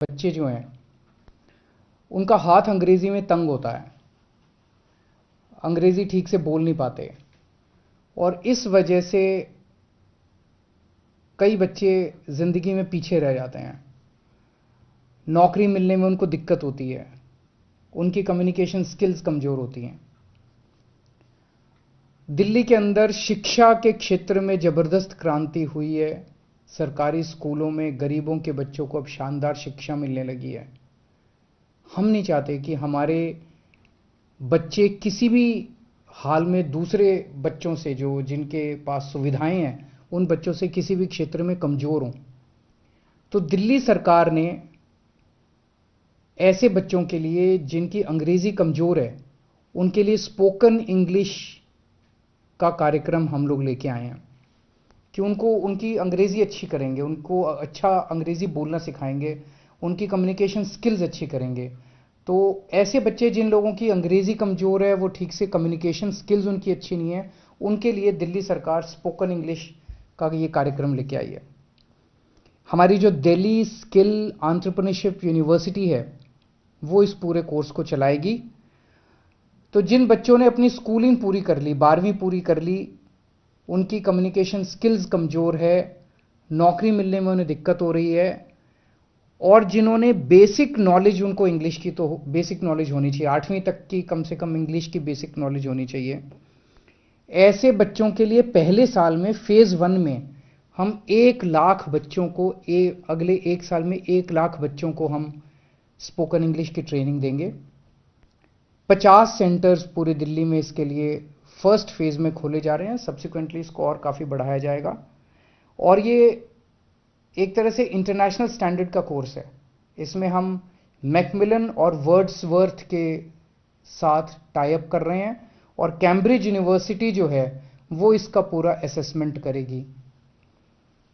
बच्चे जो हैं उनका हाथ अंग्रेजी में तंग होता है, अंग्रेजी ठीक से बोल नहीं पाते, और इस वजह से कई बच्चे ज़िंदगी में पीछे रह जाते हैं। नौकरी मिलने में उनको दिक्कत होती है, उनकी कम्युनिकेशन स्किल्स कमज़ोर होती हैं। दिल्ली के अंदर शिक्षा के क्षेत्र में ज़बरदस्त क्रांति हुई है। सरकारी स्कूलों में गरीबों के बच्चों को अब शानदार शिक्षा मिलने लगी है। हम नहीं चाहते कि हमारे बच्चे किसी भी हाल में दूसरे बच्चों से, जो जिनके पास सुविधाएं हैं, उन बच्चों से किसी भी क्षेत्र में कमज़ोर हों। तो दिल्ली सरकार ने ऐसे बच्चों के लिए जिनकी अंग्रेज़ी कमज़ोर है, उनके लिए स्पोकन इंग्लिश का कार्यक्रम हम लोग लेके आए हैं कि उनको उनकी अंग्रेज़ी अच्छी करेंगे, उनको अच्छा अंग्रेज़ी बोलना सिखाएंगे, उनकी कम्युनिकेशन स्किल्स अच्छी करेंगे। तो ऐसे बच्चे जिन लोगों की अंग्रेज़ी कमज़ोर है, वो ठीक से कम्युनिकेशन स्किल्स उनकी अच्छी नहीं है, उनके लिए दिल्ली सरकार स्पोकन इंग्लिश का ये कार्यक्रम लेके आई है। हमारी जो दिल्ली स्किल एंटरप्रेन्योरशिप यूनिवर्सिटी है, वो इस पूरे कोर्स को चलाएगी। तो जिन बच्चों ने अपनी स्कूलिंग पूरी कर ली, 12वीं पूरी कर ली, उनकी कम्युनिकेशन स्किल्स कमज़ोर है, नौकरी मिलने में उन्हें दिक्कत हो रही है, और जिन्होंने बेसिक नॉलेज, उनको इंग्लिश की तो बेसिक नॉलेज होनी चाहिए, 8वीं तक की कम से कम इंग्लिश की बेसिक नॉलेज होनी चाहिए। ऐसे बच्चों के लिए पहले साल में फेज़ 1 में हम 1 लाख बच्चों को, अगले 1 साल में 1 लाख बच्चों को हम स्पोकन इंग्लिश की ट्रेनिंग देंगे। 50 सेंटर्स पूरी दिल्ली में इसके लिए फर्स्ट फेज़ में खोले जा रहे हैं। सब्सिक्वेंटली इसको और काफ़ी बढ़ाया जाएगा, और ये एक तरह से इंटरनेशनल स्टैंडर्ड का कोर्स है। इसमें हम मैकमिलन और वर्ड्सवर्थ के साथ टाई अप कर रहे हैं, और कैम्ब्रिज यूनिवर्सिटी जो है वो इसका पूरा असेसमेंट करेगी।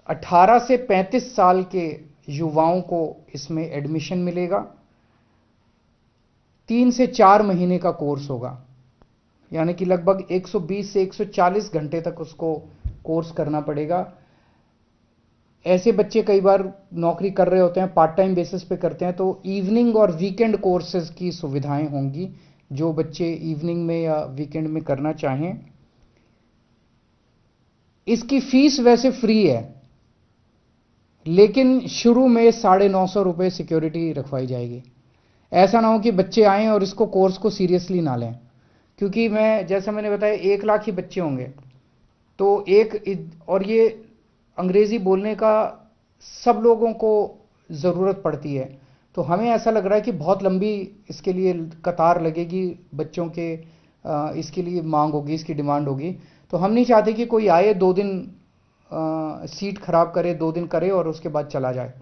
18 से 35 साल के युवाओं को इसमें एडमिशन मिलेगा। 3 से 4 महीने का कोर्स होगा, यानी कि लगभग 120 से 140 घंटे तक उसको कोर्स करना पड़ेगा। ऐसे बच्चे कई बार नौकरी कर रहे होते हैं, पार्ट टाइम बेसिस पे करते हैं, तो इवनिंग और वीकेंड कोर्सेज की सुविधाएं होंगी, जो बच्चे इवनिंग में या वीकेंड में करना चाहें। इसकी फीस वैसे फ्री है, लेकिन शुरू में 950 रुपये सिक्योरिटी रखवाई जाएगी। ऐसा ना हो कि बच्चे आएँ और इसको कोर्स को सीरियसली ना लें, क्योंकि जैसा मैंने बताया 1 लाख ही बच्चे होंगे, तो और ये अंग्रेज़ी बोलने का सब लोगों को ज़रूरत पड़ती है। तो हमें ऐसा लग रहा है कि बहुत लंबी इसके लिए कतार लगेगी, बच्चों के इसके लिए मांग होगी, इसकी डिमांड होगी। तो हम नहीं चाहते कि कोई आए, 2 दिन सीट खराब करे, 2 दिन करे और उसके बाद चला जाए।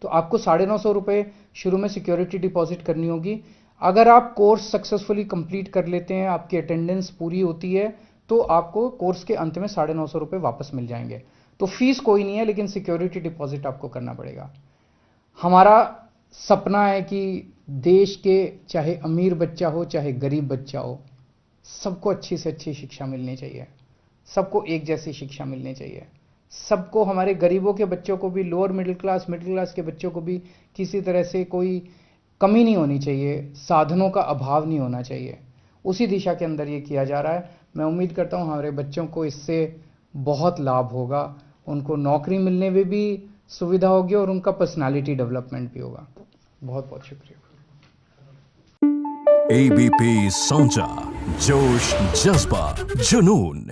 तो आपको 950 रुपये शुरू में सिक्योरिटी डिपॉजिट करनी होगी। अगर आप कोर्स सक्सेसफुली कंप्लीट कर लेते हैं, आपकी अटेंडेंस पूरी होती है, तो आपको कोर्स के अंत में 950 रुपये वापस मिल जाएंगे। तो फीस कोई नहीं है, लेकिन सिक्योरिटी डिपॉजिट आपको करना पड़ेगा। हमारा सपना है कि देश के चाहे अमीर बच्चा हो चाहे गरीब बच्चा हो, सबको अच्छी से अच्छी शिक्षा मिलनी चाहिए, सबको एक जैसी शिक्षा मिलनी चाहिए। सबको, हमारे गरीबों के बच्चों को भी, लोअर मिडिल क्लास के बच्चों को भी किसी तरह से कोई कमी नहीं होनी चाहिए, साधनों का अभाव नहीं होना चाहिए। उसी दिशा के अंदर ये किया जा रहा है। मैं उम्मीद करता हूँ हमारे बच्चों को इससे बहुत लाभ होगा, उनको नौकरी मिलने में भी सुविधा होगी और उनका पर्सनालिटी डेवलपमेंट भी होगा। बहुत बहुत शुक्रिया। एबीपी साउंचा, जोश, जज्बा, जुनून।